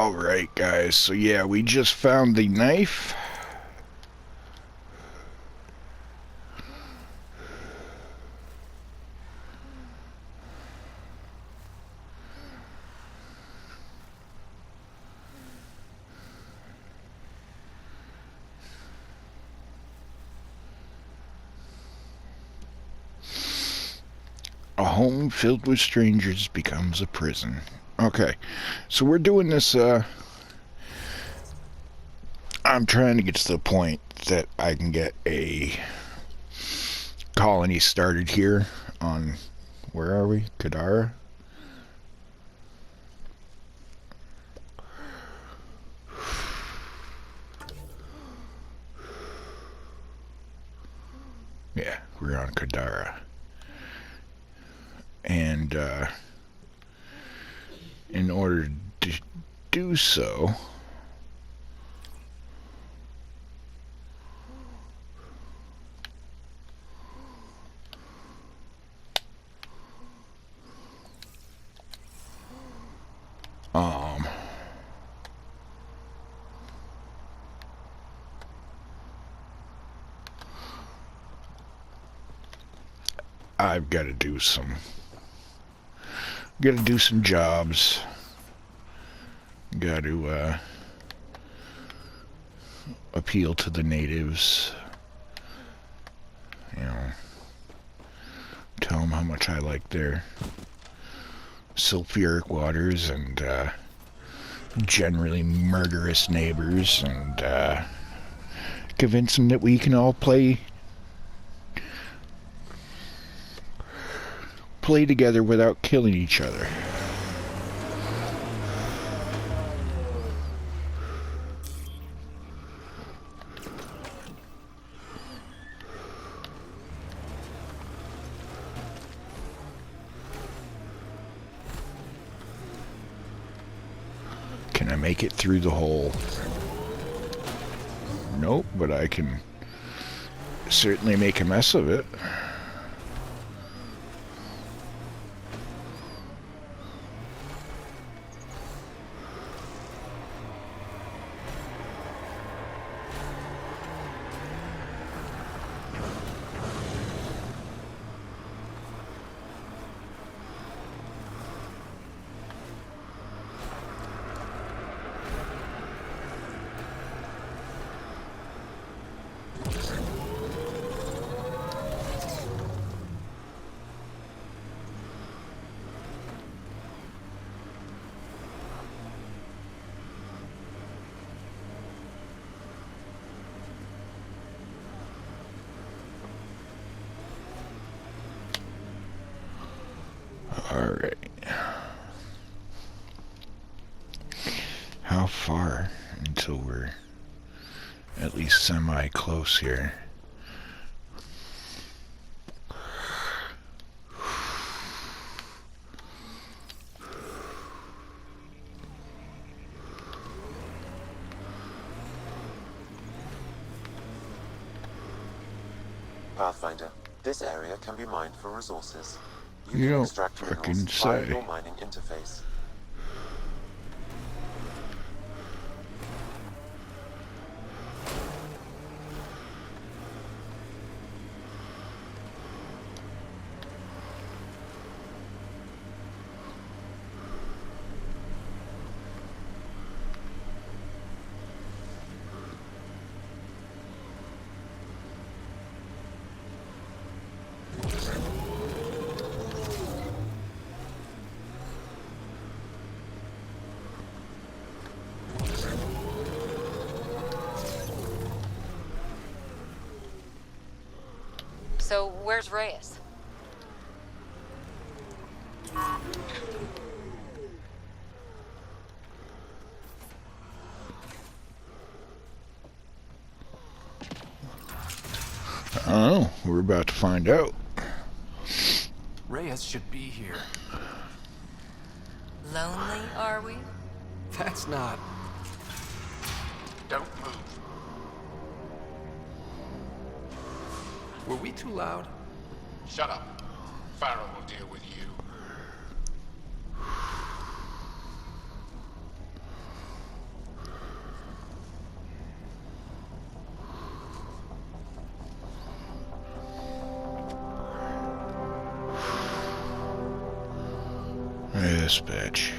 Alright guys, so yeah, we just found the knife. A home filled with strangers becomes a prison. Okay, so we're doing this, I'm trying to get to the point that I can get a colony started here on, where are we? Kadara? Yeah, we're on Kadara. And, in order to do so, I've got to do some jobs. Got to appeal to the natives. You know, tell them how much I like their sulfuric waters and generally murderous neighbors, and convince them that we can all play together without killing each other. Can I make it through the hole? Nope, but I can certainly make a mess of it. Alright. How far until we're at least semi-close here? Pathfinder, this area can be mined for resources. You can don't extract frickin' minerals via say. your mining interface. So, where's Reyes? Oh, we're about to find out. Reyes should be here. Lonely, are we? That's not... Don't move. Were we too loud? Shut up. Farrell will deal with you. this bitch.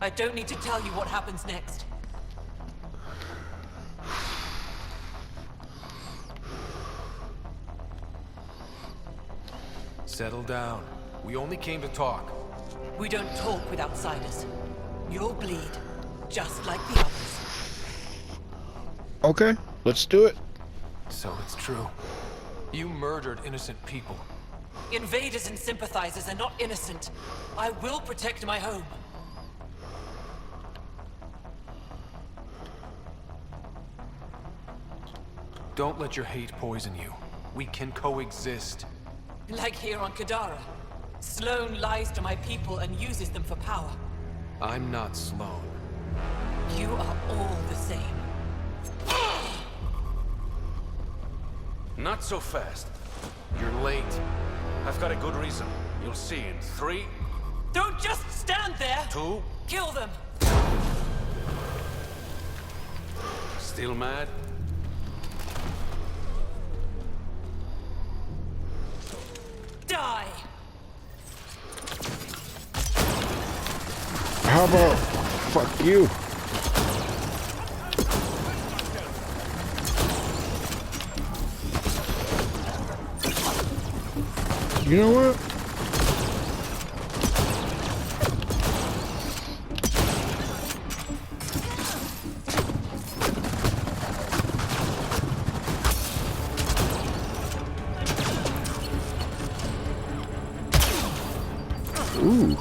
I don't need to tell you what happens next. Settle down. We only came to talk. We don't talk with outsiders. You'll bleed, just like the others. Okay, let's do it. So it's true. You murdered innocent people. Invaders and sympathizers are not innocent. I will protect my home. Don't let your hate poison you. We can coexist. Like here on Kadara. Sloane lies to my people and uses them for power. I'm not Sloane. You are all the same. Not so fast. You're late. I've got a good reason. You'll see in 3, Don't just stand there! 2... Kill them! Still mad? Die! How about fuck you? You know what? Ooh.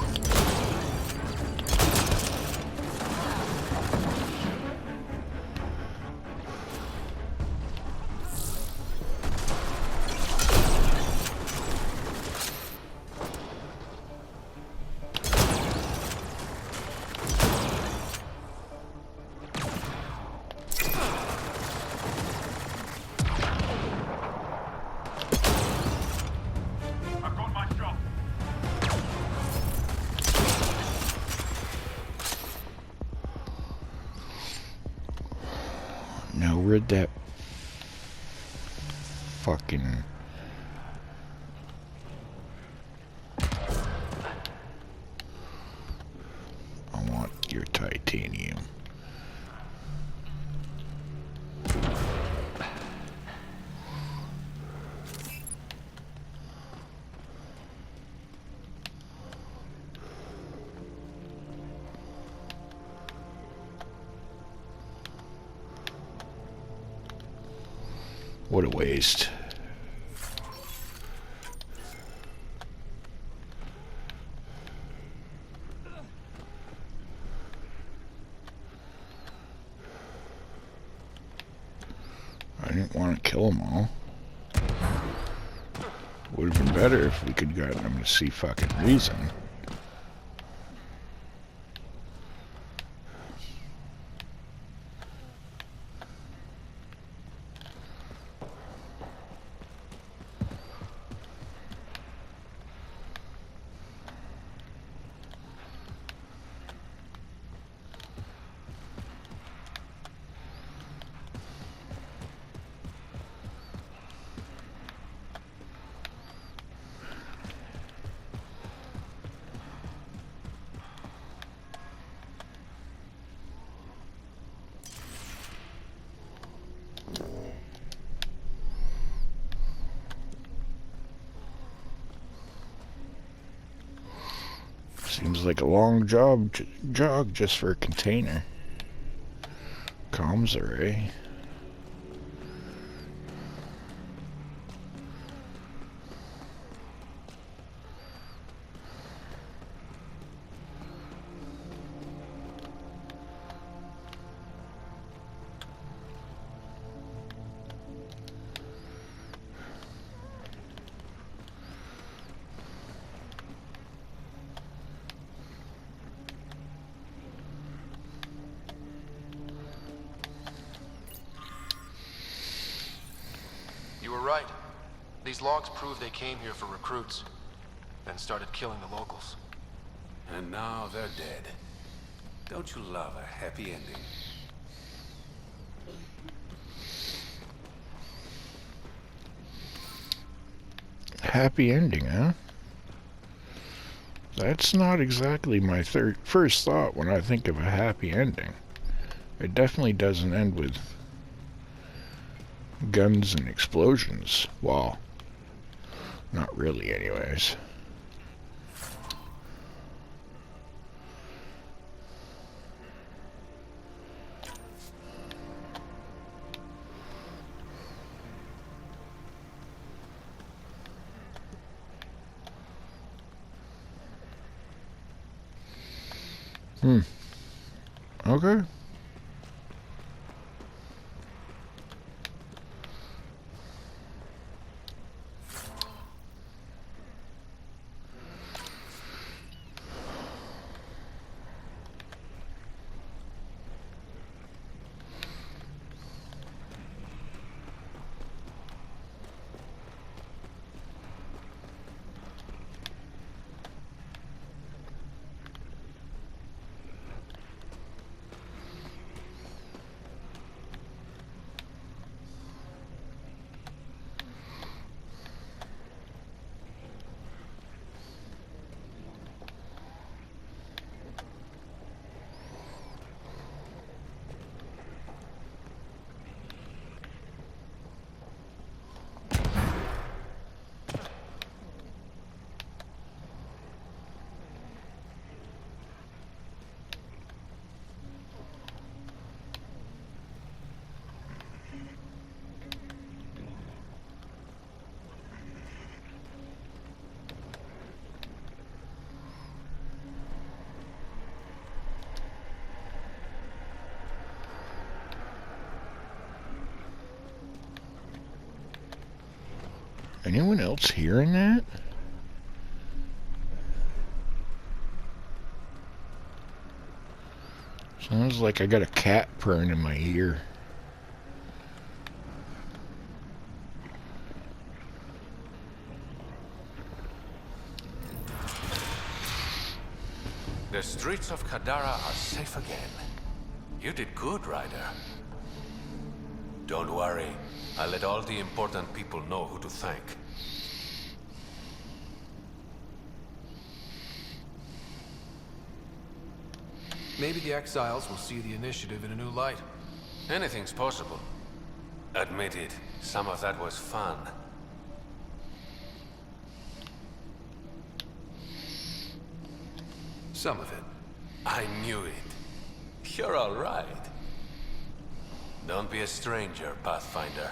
Now where'd that fucking... I want your titanium. What a waste. I didn't want to kill them all. Would have been better if we could gotten them to see fucking reason. Seems like a long jog just for a container. Comms array. You were right. These logs prove they came here for recruits, then started killing the locals. And now they're dead. Don't you love a happy ending? Happy ending, huh? That's not exactly my first thought when I think of a happy ending. It definitely doesn't end with guns and explosions. Well, not really anyways. Okay. Anyone else hearing that? Sounds like I got a cat purring in my ear. The streets of Kadara are safe again. You did good, Ryder. Don't worry. I'll let all the important people know who to thank. Maybe the exiles will see the initiative in a new light. Anything's possible. Admit it, some of that was fun. Some of it. I knew it. You're all right. Don't be a stranger, Pathfinder.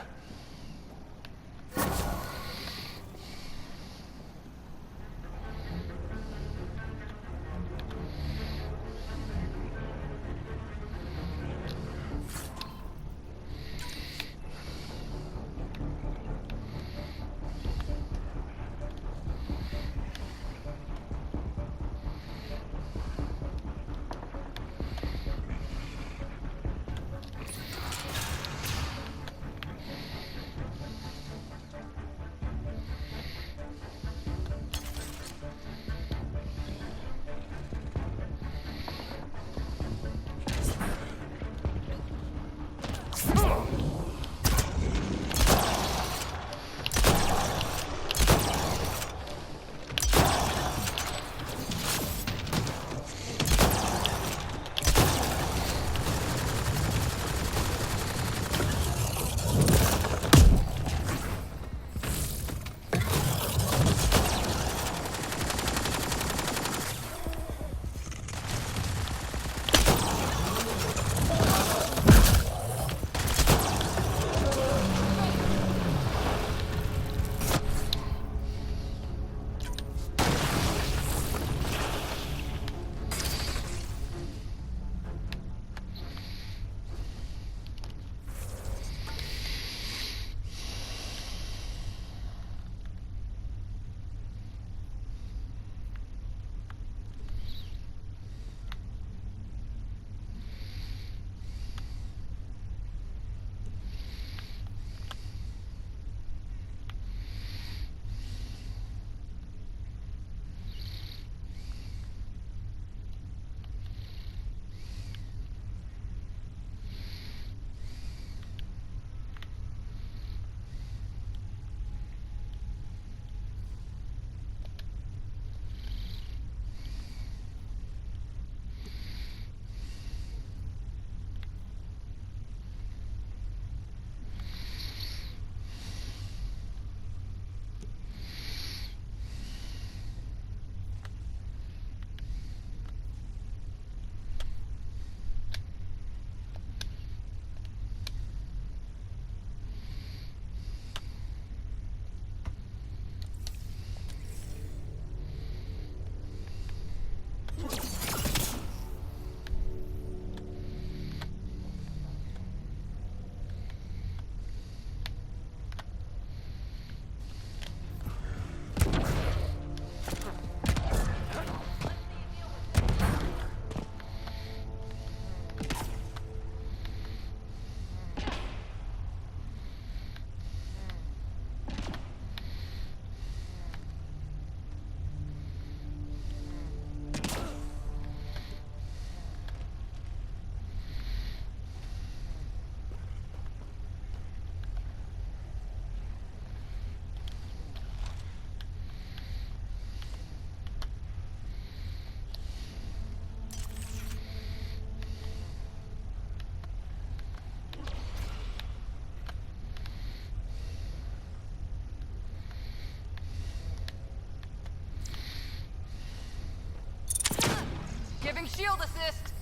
Giving shield assist.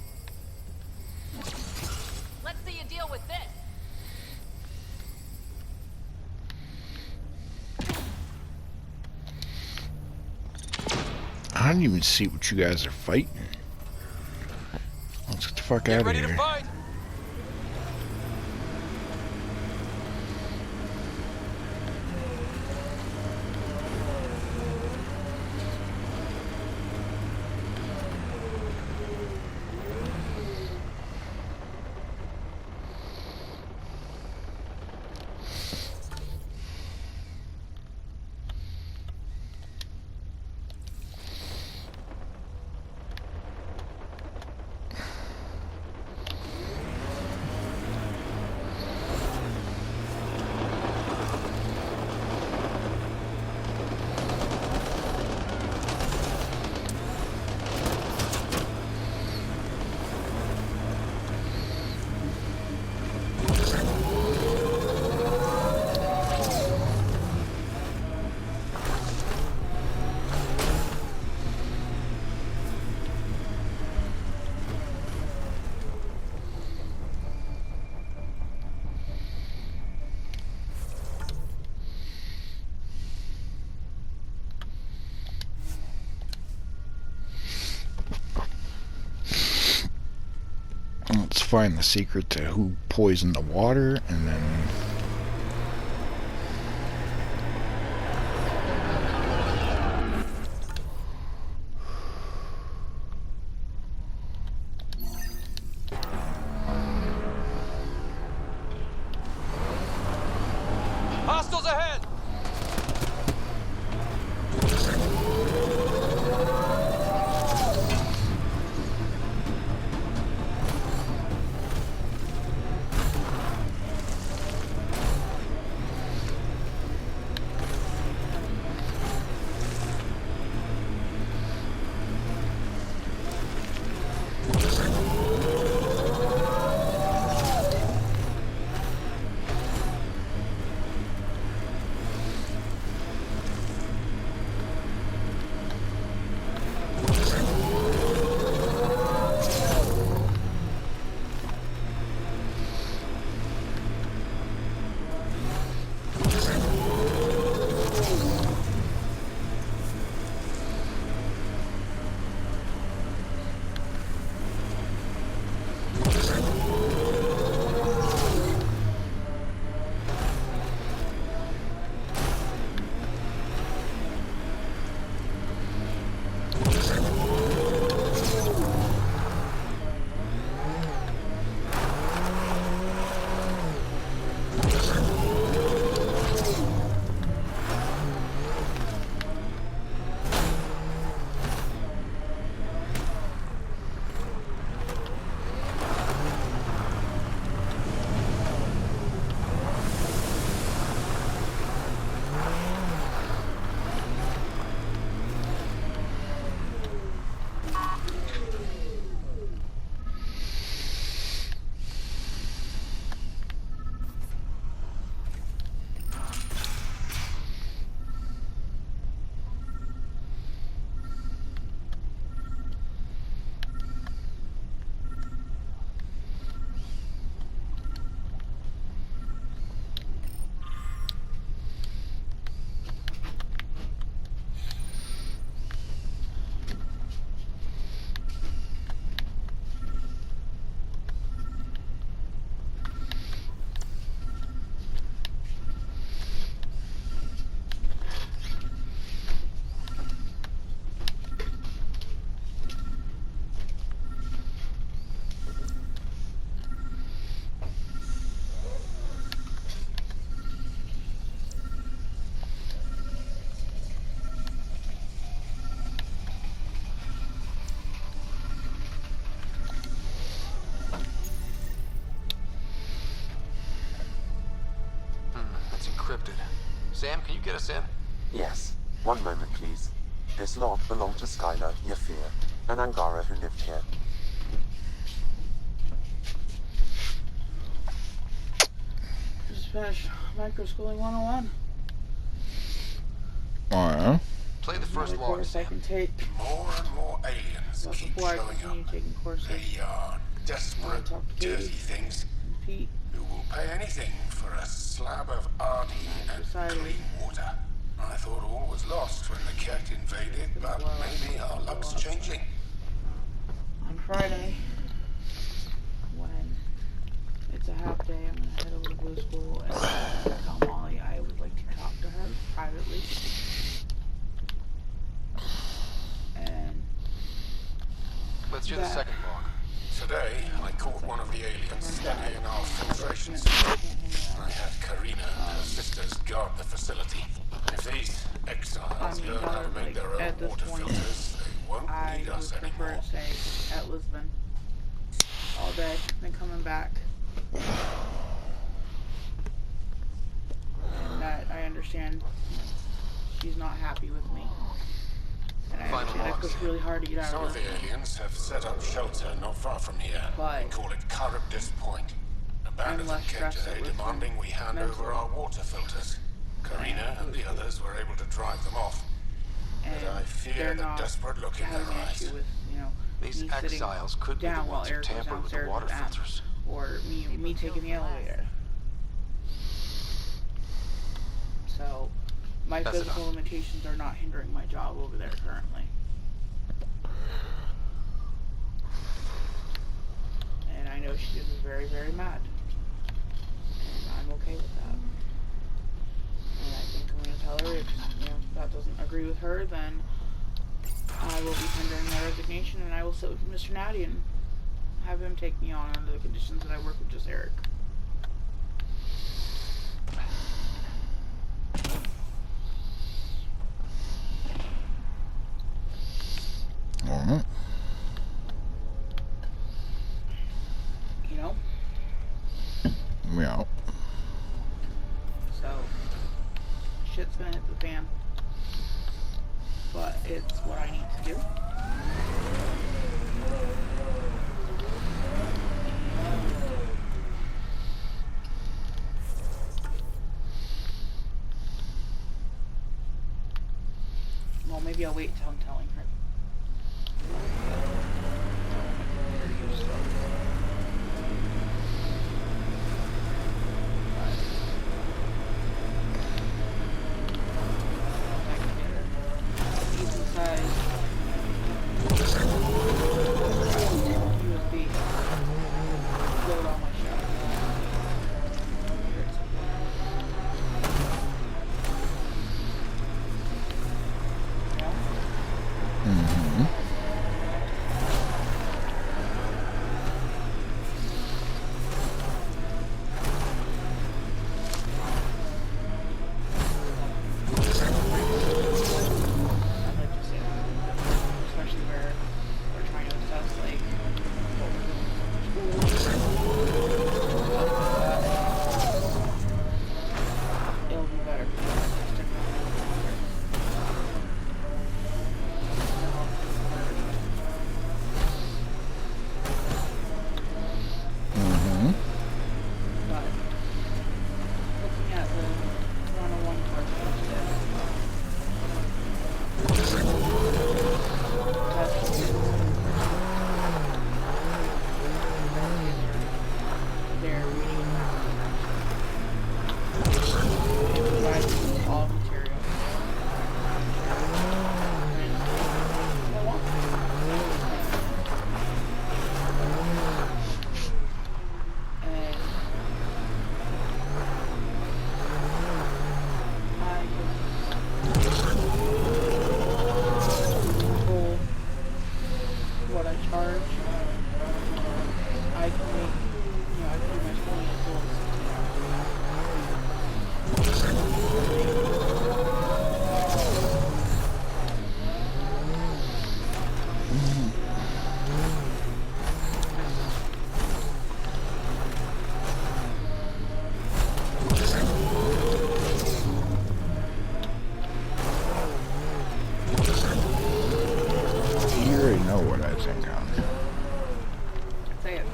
Let's see you deal with this. I don't even see what you guys are fighting. Let's get the fuck out of Ready here. to fight? Let's find the secret to who poisoned the water, and then... Hostiles ahead! Encrypted. Sam, can you get us in? Yes. One moment, please. This log belonged to Skylar, Yafir, an Angara who lived here. Just finished microschooling 101. Alright. Play the first Another log, course I Sam. can take. More and more aliens aliens But keep before I showing up. continue taking courses, They are desperate, talk to Katie. dirty things Pete, who will pay anything for a slab of Ardy and decided- clean water. I thought all was lost when the Ket invaded, but maybe our luck's changing. on Friday, when it's a half day, I'm gonna head over to Blue School and tell Molly I would like to talk to her privately. And Let's do the that- second log. Today, I caught one of the aliens studying our filtration system. I had Karina and her sisters guard the facility. If these exiles learn how to make their at own this water point, filters, they won't I need would us prefer anymore. to stay at Lisbon all day than coming back. And that I understand she's not happy with me. And I Final understand I logs. pushed really hard to get out Some of of the Lisbon. aliens have set up shelter not far from here. But They call it Charybdis Point. A band of them less came stressed today at Lisbon demanding we hand over mentally. our water filters. Karina and the others were able to drive them off. And But I fear they're the not desperate look in having their an issue eyes. with, These me sitting exiles could be the down while ones who Eric goes tampered with the downstairs water with Em, filters. or me taking the elevator. So my That's physical enough. limitations are not hindering my job over there currently. And I know she is very, very mad. And I'm okay with that. And I think I'm going to tell her if that doesn't agree with her, then I will be tendering my resignation and I will sit with Mr. Natty and have him take me on under the conditions that I work with just Eric. Alright. You know? Yeah. So, shit's gonna hit the fan. But it's what I need to do. Well, maybe I'll wait until I'm telling her. Decent size USB. Load all my shit. Mm-hmm. I'd like to see it, especially where we're trying to assess like what we're doing for school. It'll be better because I stick around a little longer. Mm-hmm. But looking at the 101 course instead, they're reading and math. It provides all material. And I want and I can control what I charge. I can make, I can do my schooling as well as 16 You already know what I think on it. Say it.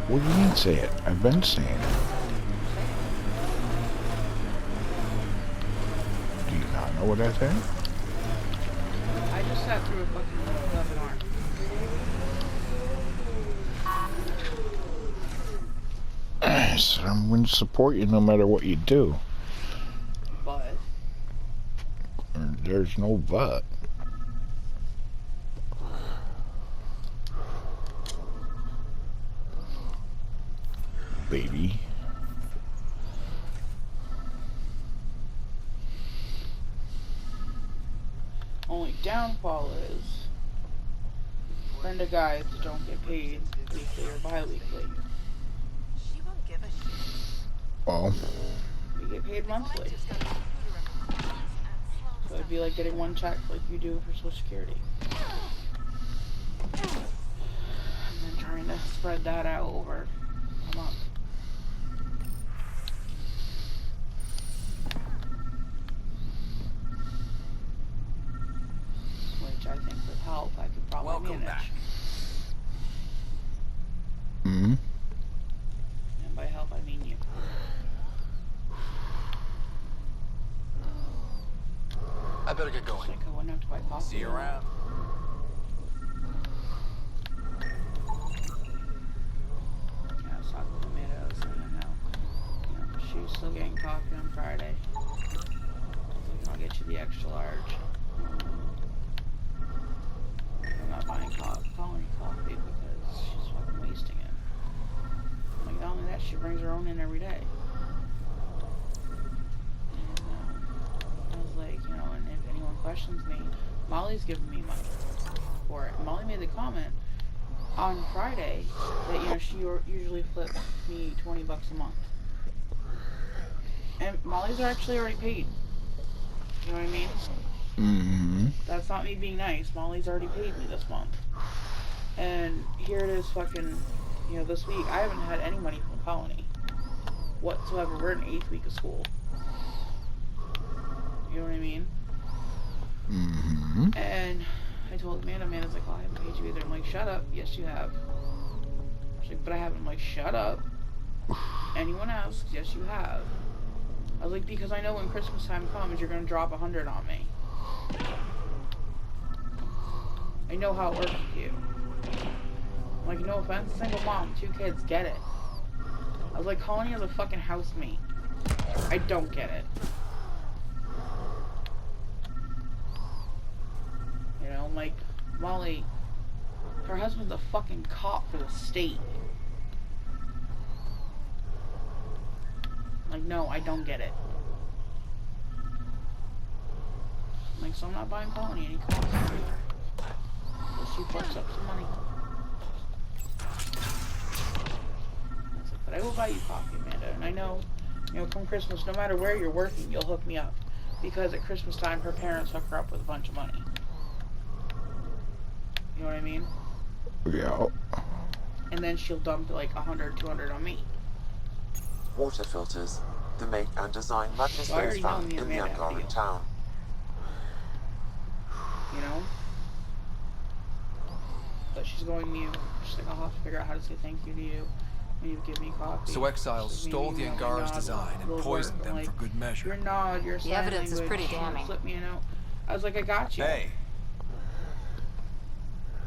What do you mean say it? I've been saying it. Do you not know what I think? I just sat through a fucking webinar. So I'm going to support you no matter what you do. But There's no but. Baby. only downfall is friend of guys that don't get paid weekly or bi-weekly. Well, We get paid monthly. So it'd be like getting one check like you do for Social Security. And then trying to spread that out over a month. Which I think with help I could probably manage. back. mm-hmm. And by help I mean you. I better get I going. think I wouldn't have to buy coffee. See you around. Yeah, I was talking to Amanda, I was saying how, she was still getting coffee on Friday. I was like, I'll get you the extra large. I'm not buying Colony coffee because she's fucking wasting it. I'm like, not only that, she brings her own in every day. And I was like, and if anyone questions me, Molly's giving me money for it. Molly made the comment on Friday that, she usually flips me $20 a month. And Molly's are actually already paid. You know what I mean? Mm-hmm. That's not me being nice. Molly's already paid me this month. And here it is fucking, this week. I haven't had any money from Colony whatsoever. We're in 8th week of school. You know what I mean? Mm-hmm. And I told Amanda's like, well, I haven't paid you either. I'm like, shut up. Yes, you have. She's like, but I haven't. I'm like, shut up. Anyone asks, yes, you have. I was like, because I know when Christmas time comes, you're going to drop 100 on me. I know how it works with you. I'm like, no offense, single mom, 2 kids, get it. I was like, Colony has a fucking housemate. I don't get it. I'm like, Molly, her husband's a fucking cop for the state. I'm like, no, I don't get it. I'm like, so I'm not buying Colony any coffee. Unless she fucks up some money. I was like, but I will buy you coffee, Amanda. And I know, come Christmas, no matter where you're working, you'll hook me up. Because at Christmas time, her parents hook her up with a bunch of money. You know what I mean? Yeah. And then she'll dump like 100, 200 on me. Water filters. The make and design matches Why are those you found telling me in the Amanda how to Angara feel? town. But she's going mute. She's like, I'll have to figure out how to say thank you to you when you give me coffee. So exiles She's like, stole maybe the you want my Angara's nod, design and will poisoned work. I'm them like, for good measure. Your nod, your sign evidence is language, pretty damning. Slip me a note. I was like, I got you. Hey,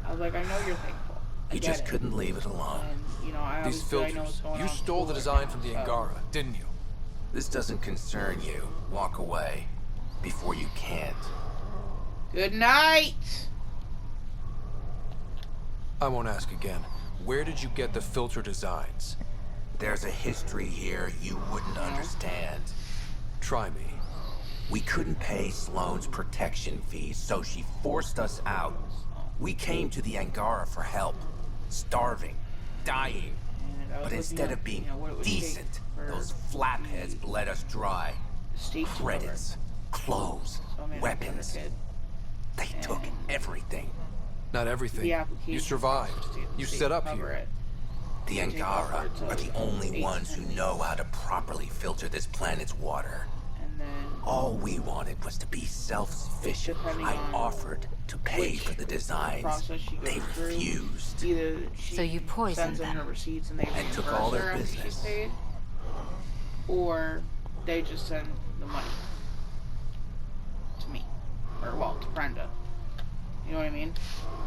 I was like, I know you're thankful. I you get just it. couldn't leave it alone. And, I These obviously I know what's filters. going on You in stole the school design right from the now, so- Angara, didn't you? This doesn't concern you. Walk away. Before you can't. Good night! I won't ask again. Where did you get the filter designs? There's a history here you wouldn't understand. Try me. We couldn't pay Sloane's protection fees, so she forced us out. We came to the Angara for help. Starving. Dying. And I was But looking instead up, of being what it would take decent, for those flapheads bled us dry. the state to cover. Credits, clothes, So Amanda weapons. kid. They took And everything. Not everything. The application You survived. process to You state set up cover here. it. The Take Angara upwards are of the only 8 to ones 10 who days. know how to properly filter this planet's water. And then All we wanted was to be self-sufficient. Depending I on offered to pay which for the designs. process she goes They through, refused. either she So you poisoned sends in them. her receipts and they And took reimburse all their her after she's business. paid, or they just send the money to me, or well, to Brenda. You know what I mean?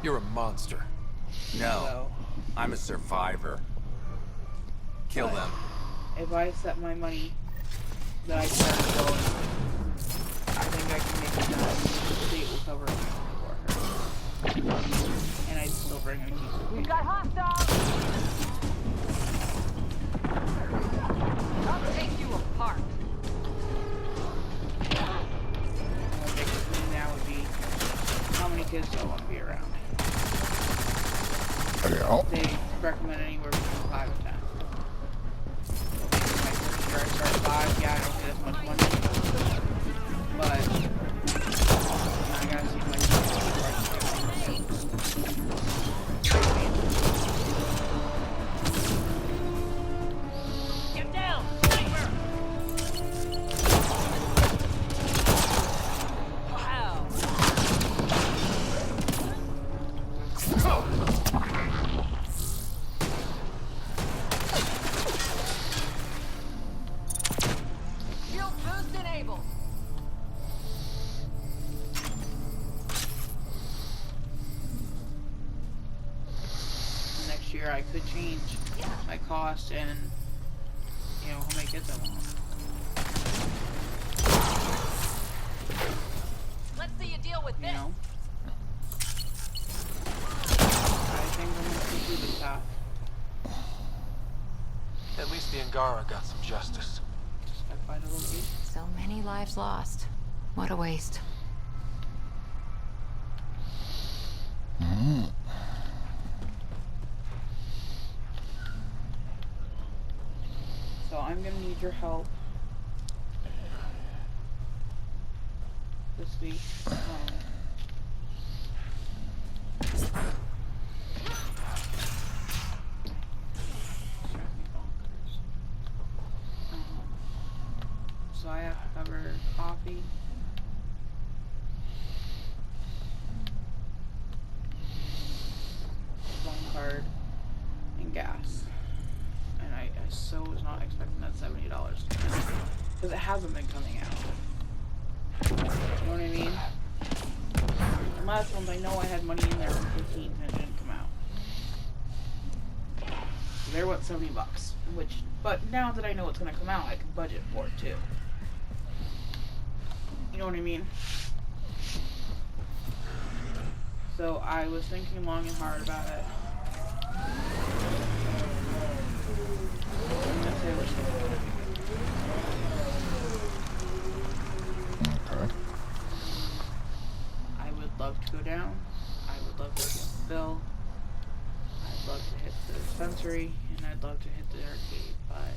You're a monster. No, So, I'm a survivor. Kill But- them. if I set my money that I started going, I think I can make it done. The state will cover everything for her. And I'd still bring her keys. We've got hostiles! I'll take you apart. What makes me now would be how many kids do I want to be around? Yeah. They recommend anywhere between 5 and 10. My first year I start 5, yeah, I don't get as much money. But I gotta see my Get down! Sniper! Wow! Shield boost enabled! next year I could change my cost and, you know, how many kids I want. Let's see you deal with You this! know? I think I'm gonna pursue this path. At least the Angara got some justice. Just gotta find a location. So many lives lost. What a waste. So I'm gonna need your help this week. So I have to cover coffee, phone card, and gas. And I so was not expecting that $70 because it hasn't been coming out. You know what I mean? And last month I know I had money in there for 15 and it didn't come out. So there went $70, but now that I know it's gonna come out, I can budget for it too. You know what I mean? So I was thinking long and hard about it. I'm gonna say which one. Okay. I would love to go down. I would love to get the bill. I'd love to hit the dispensary, and I'd love to hit the arcade, but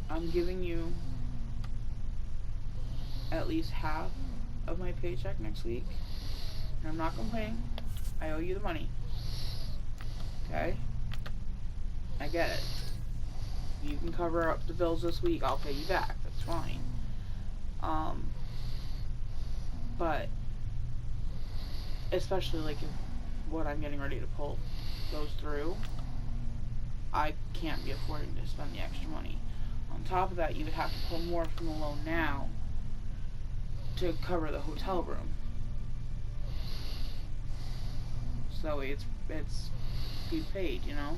I'm giving you at least half of my paycheck next week, and I'm not complaining. I owe you the money. Okay? I get it. You can cover up the bills this week, I'll pay you back. That's fine. But especially like if what I'm getting ready to pull goes through, I can't be affording to spend the extra money. On top of that, you would have to pull more from the loan now to cover the hotel room. So it's you paid, you know?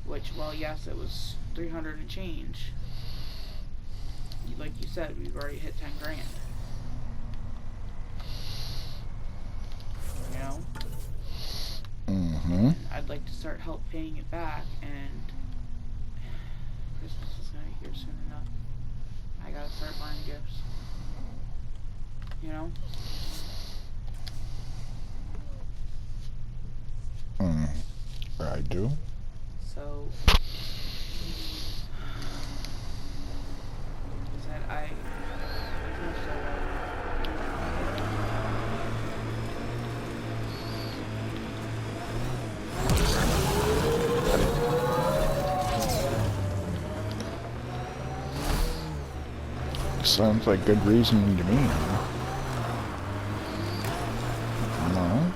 Which, well, yes, it was 300 and change. Like you said, we've already hit 10 grand. You know? Mm-hmm. I'd like to start help paying it back, and Christmas is gonna be here soon enough. I gotta start buying gifts. You know? I do. So, said I Sounds like good reasoning to me, huh? No?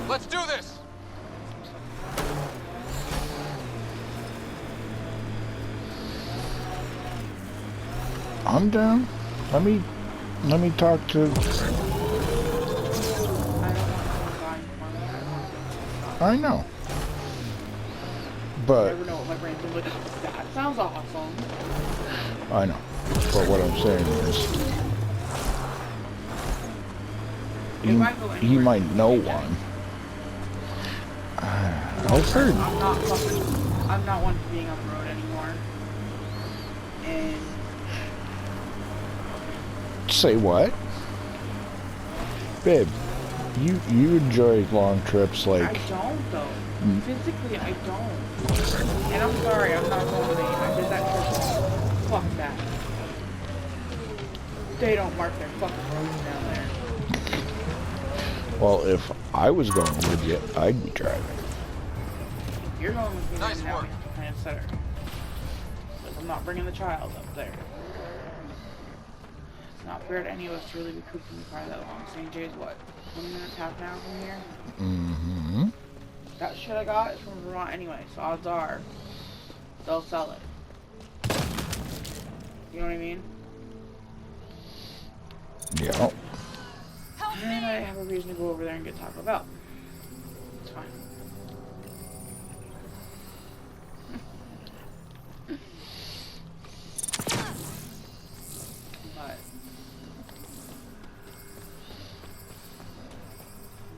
Let's do this! I'm down. Let me talk to. I don't want to buying for me. I want them to stop. I know. I But never know what my brain's doing. That sounds awesome. I know. But what I'm saying is, If I go he anywhere, might know one. I've heard. I'm not one for being on the road anymore. And Say what? Babe, you enjoy long trips I like. don't though. Physically, I don't. And I'm sorry, I'm not going to. I did that trip. Fuck that. They don't mark their fucking roads down there. Well, if I was going with you, I'd be driving. If you're going with me, Nice then that work. makes me kind of better. But I'm not bringing the child up there. It's not fair to any of us to really be cooped in the car that long. St. J's, what, 20 minutes, half an hour from here? Mm-hmm. That shit I got is from Vermont anyway, so odds are they'll sell it. You know what I mean? Yeah. And I have a reason to go over there and get Taco Bell. It's fine. But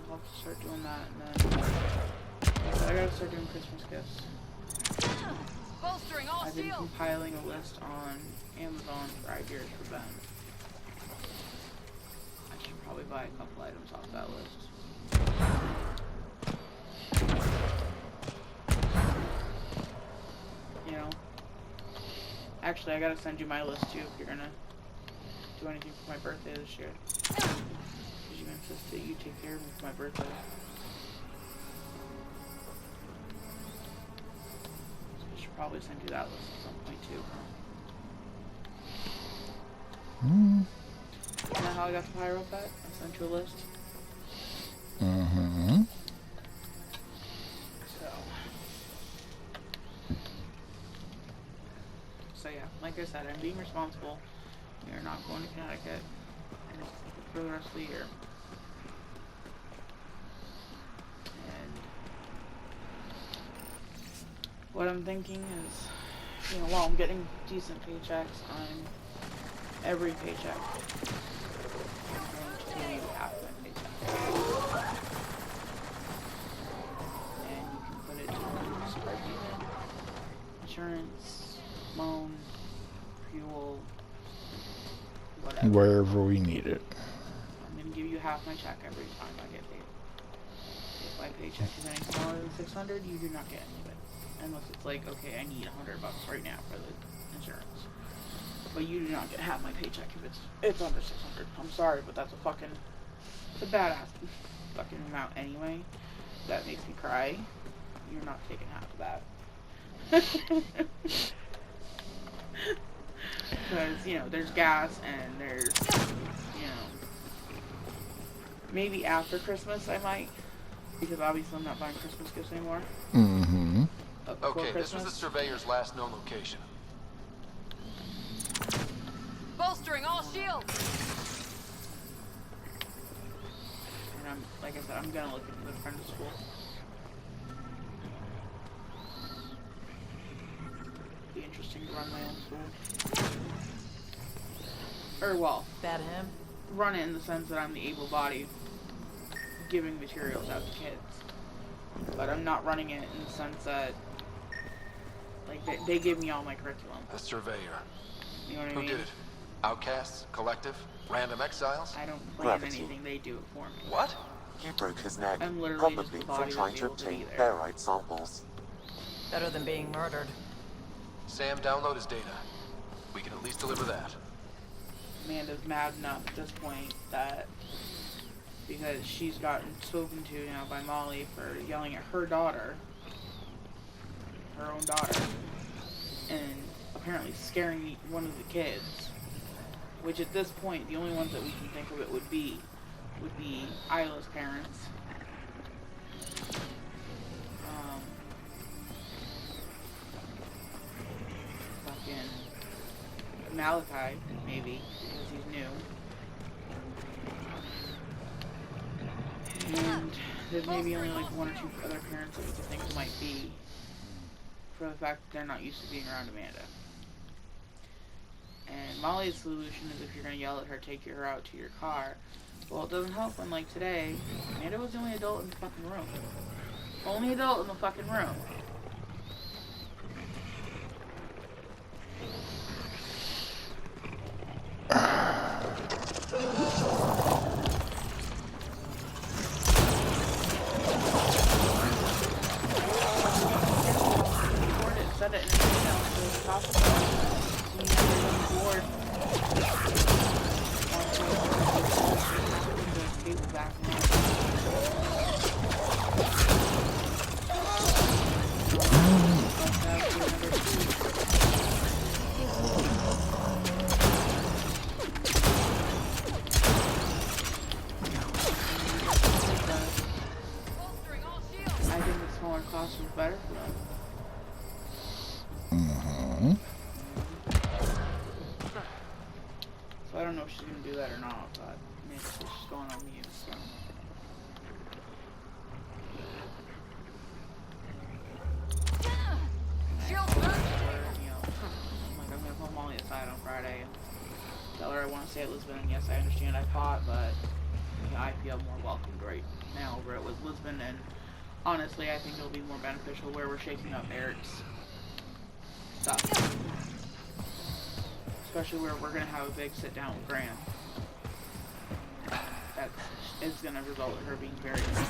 I'll have to start doing that, and then I gotta start doing Christmas gifts. Bolstering all I've been shields. compiling a list on Amazon for ideas for Ben. I should probably buy a couple items off that list. You know? Actually, I gotta send you my list too if you're gonna do anything for my birthday this year. Because you insist that you take care of me for my birthday. So I should probably send you that list at some point too. Mm. Isn't that how I got the pyro pet? I sent you a list. Mm-hmm. So yeah, like I said, I'm being responsible. We are not going to Connecticut for the rest of the year. And what I'm thinking is, while I'm getting decent paychecks on every paycheck, I'm going to give you half my paycheck. And you can put it towards everything. Insurance, loan, fuel, whatever. Wherever we need it. I'm going to give you half my check every time I get paid. If my paycheck is any smaller than $600, you do not get any of it. Unless it's like, okay, I need $100 right now for the insurance. But you do not get half my paycheck if it's under $600. I'm sorry, but it's a badass fucking amount anyway. That makes me cry. You're not taking half of that. Because, there's gas and there's, maybe after Christmas I might. Because obviously I'm not buying Christmas gifts anymore. Mm-hmm. But before Okay, this was Christmas, the surveyor's last known location. Bolstering all shields. and like I said, I'm gonna look into the friend of school. Be interesting to run my own school. Or well, Bad him. run it in the sense that I'm the able-bodied giving materials out to kids. But I'm not running it in the sense that, like, they give me all my curriculum. The surveyor. You know what I Who mean? did it? Outcasts? Collective? Random exiles? I don't plan Gravity. anything, they do it for me. What? He broke his neck, I'm literally just probably the for body trying that's to able to be obtain there. barite samples. Better than being murdered. Sam, download his data. We can at least deliver that. Amanda's mad enough at this point that because she's gotten spoken to now by Molly for yelling at her daughter, her own daughter, and apparently scaring one of the kids, which at this point the only ones that we can think of it would be Isla's parents, Fucking Malachi, maybe, because he's new. And there's maybe only like one or two other parents that we could think might be, for the fact that they're not used to being around Amanda. And Molly's solution is if you're going to yell at her, take her out to your car. Well, it doesn't help when, like today, Amanda was the only adult in the fucking room. Only adult in the fucking room. Said it in an email to the top of the board. Back I think the smaller class was better for them. So I don't know if she's gonna do that or not, but I mean, she's going on mute, so. I'm gonna pull Molly aside on Friday and tell her I want to stay at Lisbon, and yes, I understand I fought, but I feel more welcomed right now over it with Lisbon, and honestly, I think it'll be more beneficial where we're shaking up Eric's stuff. Especially where we're going to have a big sit down with Graham. That is going to result in her being very angry.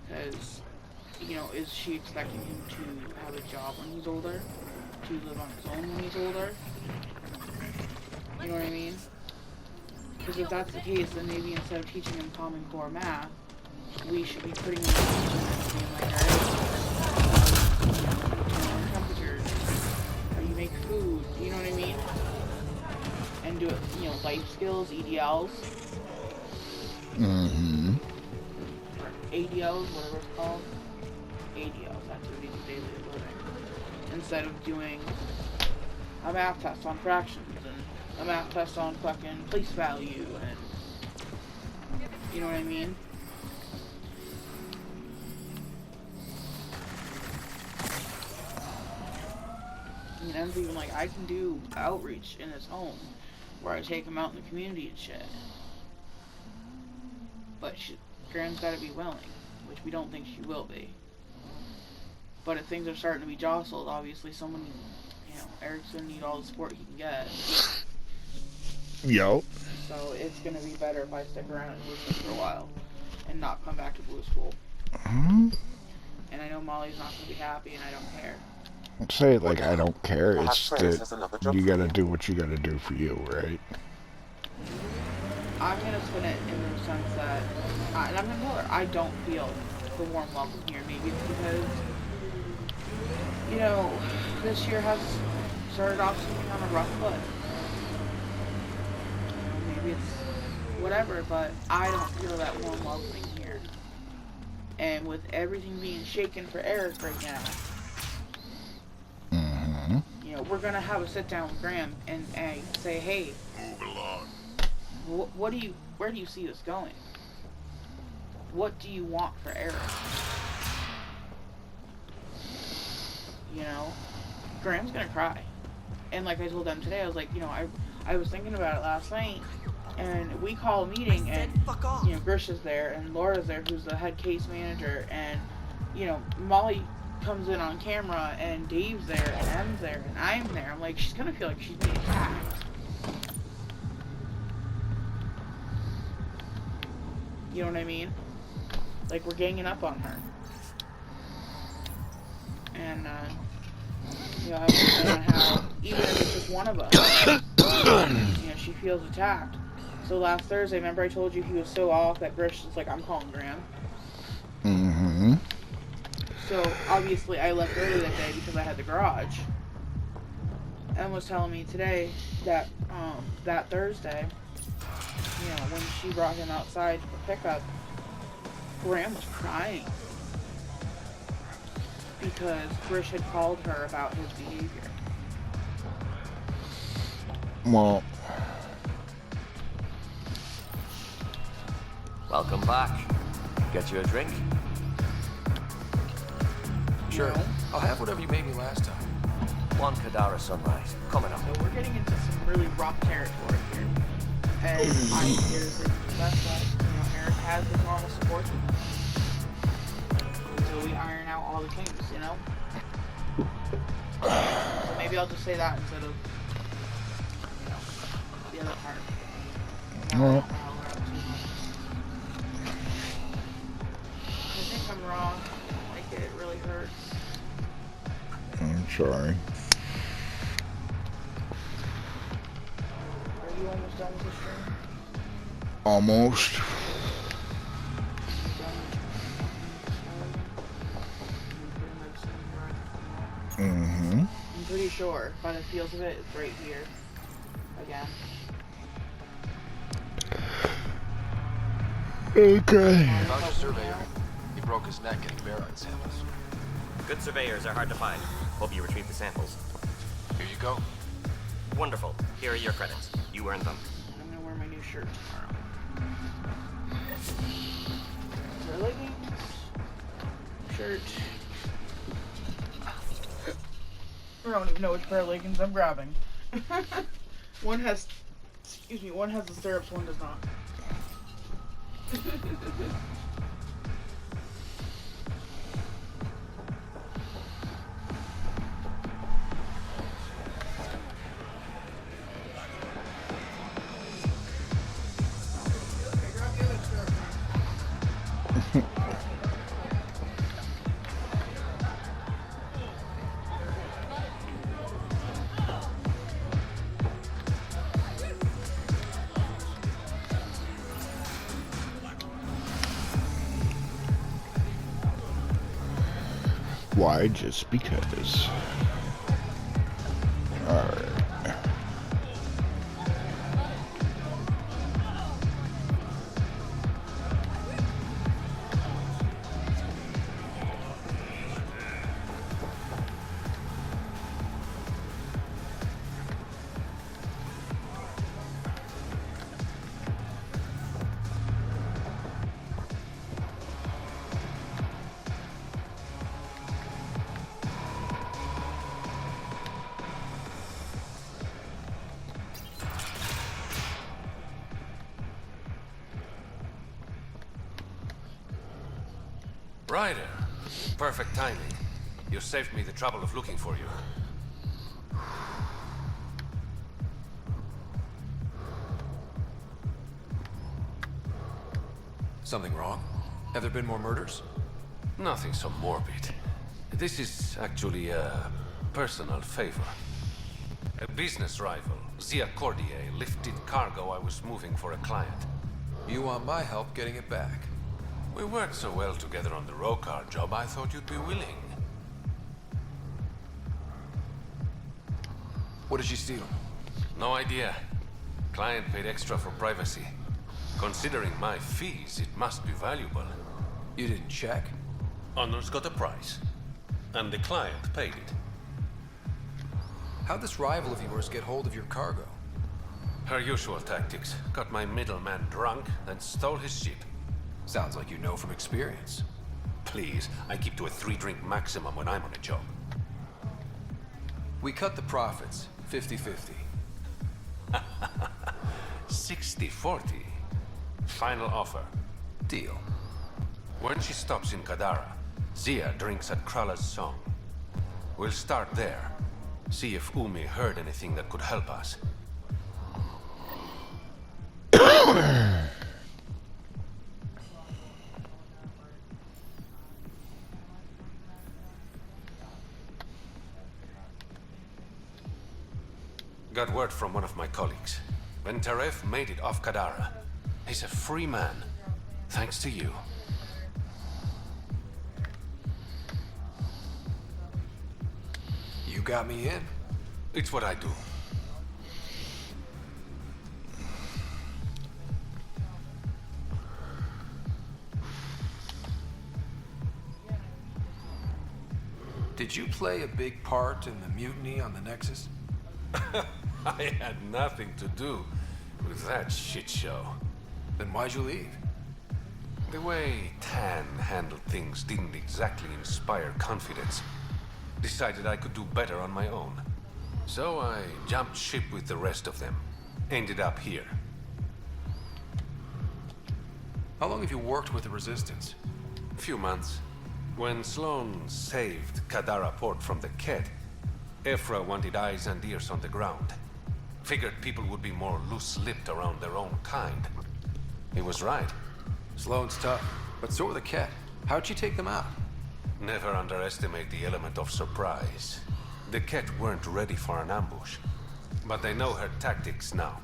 Because, you know, is she expecting him to have a job when he's older? To live on his own when he's older? You know what I mean? Because if that's the case, then maybe instead of teaching him Common Core math, we should be putting him in the kitchen and being like, alright, temperatures, how you make food, you know what I mean? And do it, you know, life skills, EDLs. Mm-hmm. Or ADLs, whatever it's called. ADLs, activities of daily living. Instead of doing a math test on fractions and a math test on fucking place value and, you know what I mean? I mean, Em's even like, I can do outreach in his home, where I take him out in the community and shit. But Graham's gotta be willing, which we don't think she will be. But if things are starting to be jostled, obviously someone, you know, Eric's gonna need all the support he can get. Yo. So it's gonna be better if I stick around and listen for a while, and not come back to Blue School. Mm-hmm. And I know Molly's not gonna be happy, and I don't care. Don't say it like I don't care. Perhaps It's Reyes has another that job you for gotta you. do what you gotta do for you, right? I'm gonna spin it in the sense that, and I'm gonna tell her, I don't feel the warm welcome here. Maybe it's because, you know, this year has started off something on a rough foot. You know, maybe it's whatever, but I don't feel that warm welcoming here. And with everything being shaken for Eric right now, you know, we're gonna have a sit down with Graham and say, hey, Move along. where do you see this going? What do you want for Eric? You know, Graham's gonna cry. And like I told them today, I was like, you know, I was thinking about it last night, and we call a meeting, and you know, Grisha's there, and Laura's there, who's the head case manager, and you know, Molly comes in on camera, and Dave's there, and Em's there, and I'm there. I'm like, she's gonna feel like she's being attacked. You know what I mean? Like, we're ganging up on her. And, you know, I understand how, even if it's just one of us, you know, she feels attacked. So last Thursday, remember I told you he was so off that Grish was like, I'm calling Graham. Mm-hmm. So, obviously, I left early that day because I had the garage. Em was telling me today that that Thursday, when she brought him outside for pickup, Graham was crying because Brish had called her about his behavior. Well, Welcome back. Get you a drink? Sure. No. I'll have whatever you made me last time. One Kadara sunrise. Coming up. So we're getting into some really rough territory here. And I here's the best that, Eric has his normal support until we iron out all the kinks, So maybe I'll just say that instead of, the other part. Alright. I think I'm wrong. Like, it really hurts. I'm sorry. Are you almost done with the stream? Almost. Mm-hmm. I'm pretty sure, by the feels of it, it's right here. Again. Okay. Found your surveyor. He broke his neck getting barite samples. Good surveyors are hard to find. Hope you retrieve the samples. Here you go. Wonderful. Here are your credits. You earned them. I'm gonna wear my new shirt tomorrow. Pair of leggings, shirt. I don't even know which pair of leggings I'm grabbing. One has the stirrups, one does not. Why? Just because. Alright. Ryder, perfect timing. You saved me the trouble of looking for you. Something wrong? Have there been more murders? Nothing so morbid. This is actually a personal favor. A business rival, Zia Cordier, lifted cargo I was moving for a client. You want my help getting it back? We worked so well together on the Rokar job, I thought you'd be willing. What did she steal? No idea. Client paid extra for privacy. Considering my fees, it must be valuable. You didn't check? Honor's got a price. And the client paid it. How'd this rival of yours get hold of your cargo? Her usual tactics. Got my middleman drunk and stole his ship. Sounds like you know from experience. Please, I keep to a 3-drink maximum when I'm on a job. We cut the profits, 50-50. 60-40. Final offer. Deal. When she stops in Kadara, Zia drinks at Krala's song. We'll start there. See if Umi heard anything that could help us. Got word from one of my colleagues. Ventaref made it off Kadara. He's a free man. Thanks to you. You got me in. It's what I do. Did you play a big part in the mutiny on the Nexus? I had nothing to do with that shit show. Then why'd you leave? The way Tan handled things didn't exactly inspire confidence. Decided I could do better on my own. So I jumped ship with the rest of them. Ended up here. How long have you worked with the Resistance? Few months. When Sloan saved Kadara port from the Kett, Ephra wanted eyes and ears on the ground. Figured people would be more loose-lipped around their own kind. He was right. Sloan's tough, but so were the Kett. How'd you take them out? Never underestimate the element of surprise. The Kett weren't ready for an ambush, but they know her tactics now.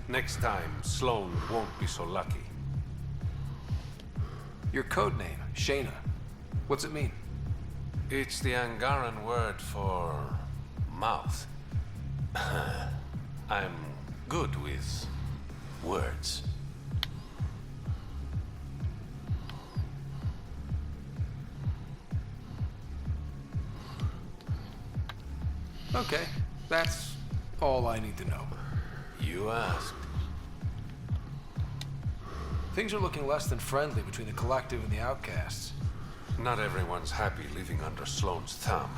Next time, Sloan won't be so lucky. Your code name, Shayna. What's it mean? It's the Angaran word for mouth. I'm good with words. Okay, that's all I need to know. You asked. Things are looking less than friendly between the Collective and the Outcasts. Not everyone's happy living under Sloan's thumb.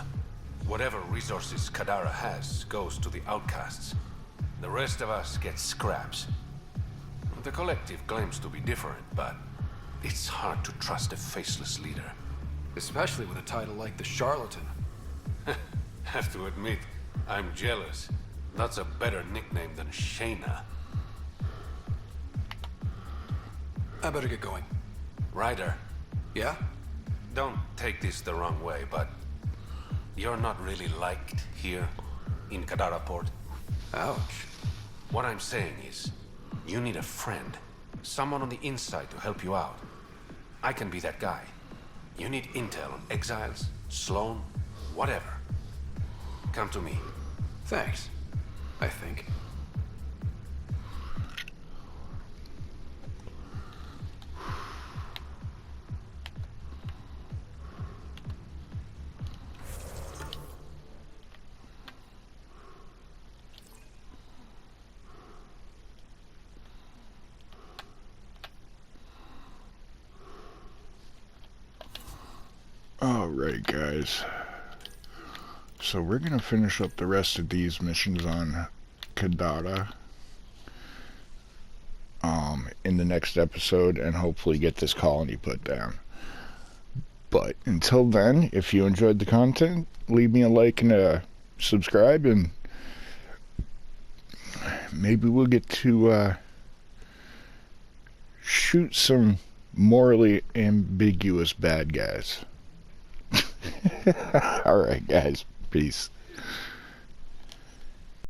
Whatever resources Kadara has goes to the outcasts. The rest of us get scraps. The Collective claims to be different, but it's hard to trust a faceless leader. Especially with a title like the Charlatan. Have to admit, I'm jealous. That's a better nickname than Shayna. I better get going. Ryder, Yeah? don't take this the wrong way, but you're not really liked here in Kadara Port. Ouch. What I'm saying is, you need a friend. Someone on the inside to help you out. I can be that guy. You need intel on exiles, Sloan, whatever. Come to me. Thanks. I think. Alright, guys. So we're gonna finish up the rest of these missions on Kadara in the next episode and hopefully get this colony put down. But until then, if you enjoyed the content, leave me a like and a subscribe, and maybe we'll get to shoot some morally ambiguous bad guys. Alright, guys. Peace.